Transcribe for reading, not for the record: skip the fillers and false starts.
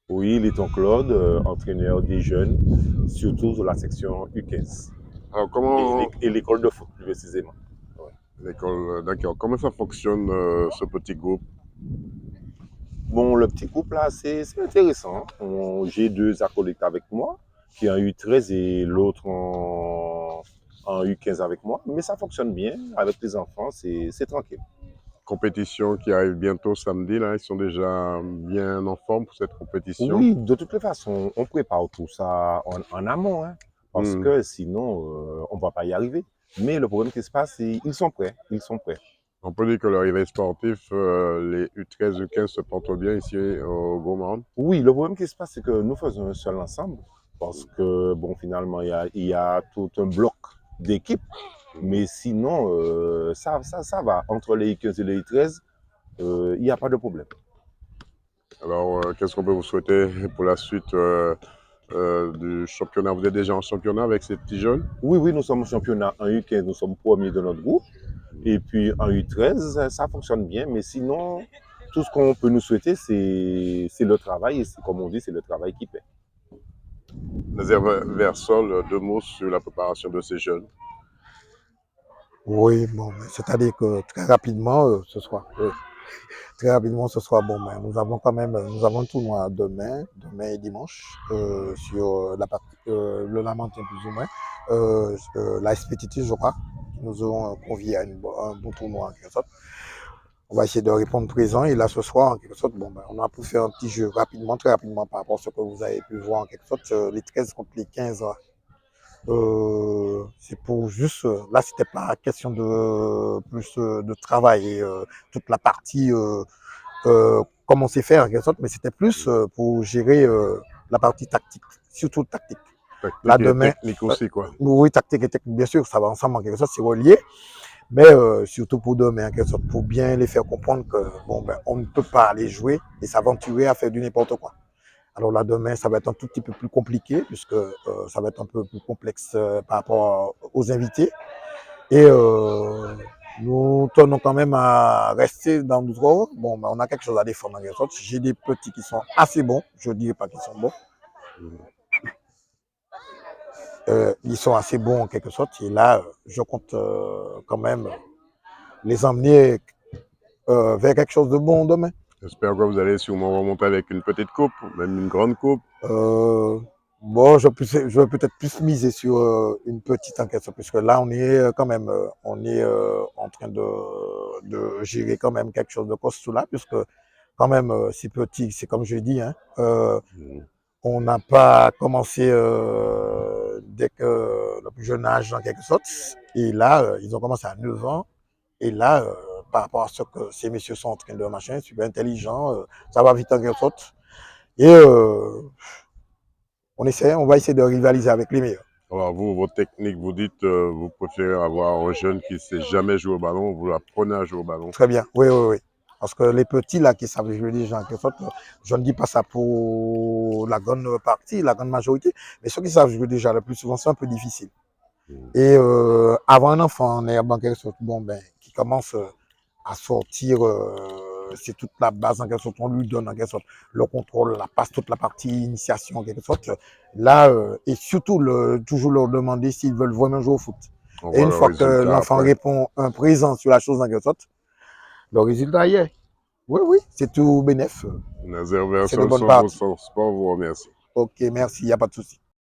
Oui, Liton Claude, entraîneur des jeunes, surtout de la section U15 Alors, comment et l'école de foot plus précisément. Ouais. l'école, d'accord, comment ça fonctionne ce petit groupe? Bon, le petit groupe là, c'est intéressant. J'ai deux acolytes avec moi, qui est en U13 et l'autre en U15 avec moi, mais ça fonctionne bien avec les enfants, c'est tranquille. Compétition qui arrive bientôt samedi, là, ils sont déjà bien en forme pour cette compétition. Oui, de toutes les façons, on prépare tout ça en amont, hein, parce Hmm. que sinon, on ne va pas y arriver. Mais le problème qui se passe, c'est qu'ils sont prêts, ils sont prêts. On peut dire que le réveil sportif, les U13, U15 se portent bien ici au Gaumont. Oui, le problème qui se passe, c'est que nous faisons un seul ensemble, parce que, bon, finalement, il y a tout un bloc d'équipes, mais sinon, ça va. Entre les I15 et les I13, il n'y a pas de problème. Alors, qu'est-ce qu'on peut vous souhaiter pour la suite du championnat? Vous êtes déjà en championnat avec ces petits jeunes? Oui, oui, nous sommes championnats en U15, nous sommes premiers de notre groupe. Et puis en U13, ça fonctionne bien, mais sinon, tout ce qu'on peut nous souhaiter, c'est le travail, et comme on dit, c'est le travail qui paie. Versol, deux mots sur la préparation de ces jeunes. Oui, bon, c'est-à-dire que très rapidement, ce soir, oui, très rapidement, ce soir, bon, ben, nous avons quand même, nous avons un tournoi demain et dimanche, sur la partie, le Lamentin plus ou moins, la SPTT, je crois, qui nous ont conviés à un bon tournoi en quelque sorte. On va essayer de répondre présent et là, ce soir, en quelque sorte, bon, ben, on a pu faire un petit jeu rapidement, très rapidement par rapport à ce que vous avez pu voir en quelque sorte, les 13 contre les 15. C'est pour juste, là, c'était pas question de plus de travail et toute la partie comment c'est faire en quelque sorte, mais c'était plus pour gérer la partie tactique, surtout tactique. Là, Tactique et demain, technique aussi, quoi. oui, tactique et technique, bien sûr, ça va ensemble en quelque sorte, c'est relié, mais surtout pour demain en quelque sorte, pour bien les faire comprendre que bon, ben, on ne peut pas aller jouer et s'aventurer à faire du n'importe quoi. Alors là, demain, ça va être un tout petit peu plus compliqué, puisque ça va être un peu plus complexe par rapport aux invités. Et nous tenons quand même à rester dans notre rôle. Bon, ben, on a quelque chose à défendre en quelque sorte. J'ai des petits qui sont assez bons, je ne dirais pas qu'ils sont bons. Ils sont assez bons en quelque sorte. Et là, je compte quand même les emmener vers quelque chose de bon demain. J'espère que vous allez sûrement remonter avec une petite coupe, même une grande coupe. Bon, je vais peut-être plus miser sur une petite enquête, puisque là, on est quand même, on est en train de gérer quand même quelque chose de costaud là, puisque quand même, c'est petit, c'est comme je dis, hein, on n'a pas commencé dès que le plus jeune âge en quelque sorte, et là, ils ont commencé à 9 ans, et là, par rapport à ce que ces messieurs sont en train de machin, super intelligent, ça va vite en quelque sorte, et on va essayer de rivaliser avec les meilleurs. Alors vous, votre technique, vous dites, vous préférez avoir un jeune qui ne sait jamais jouer au ballon, vous l'apprenez à jouer au ballon. Très bien, oui, oui, oui. Parce que les petits là qui savent jouer déjà en quelque sorte, je ne dis pas ça pour la grande partie, la grande majorité, mais ceux qui savent jouer déjà le plus souvent, c'est un peu difficile. Et avant un enfant en herbe en quelque sorte, bon ben, qui commence à sortir, c'est toute la base en quelque sorte, on lui donne en quelque sorte le contrôle, la passe, toute la partie initiation en quelque sorte. Là, et surtout toujours leur demander s'ils veulent vraiment jouer au foot. On Et voit une le fois que résultat l'enfant après. répond un présent sur la chose en quelque sorte, le résultat y est. Oui, oui, c'est tout bénef. Nazer C'est de Versol, bonne partie. 100% sport, vous remercie. Ok, merci, il n'y a pas de souci.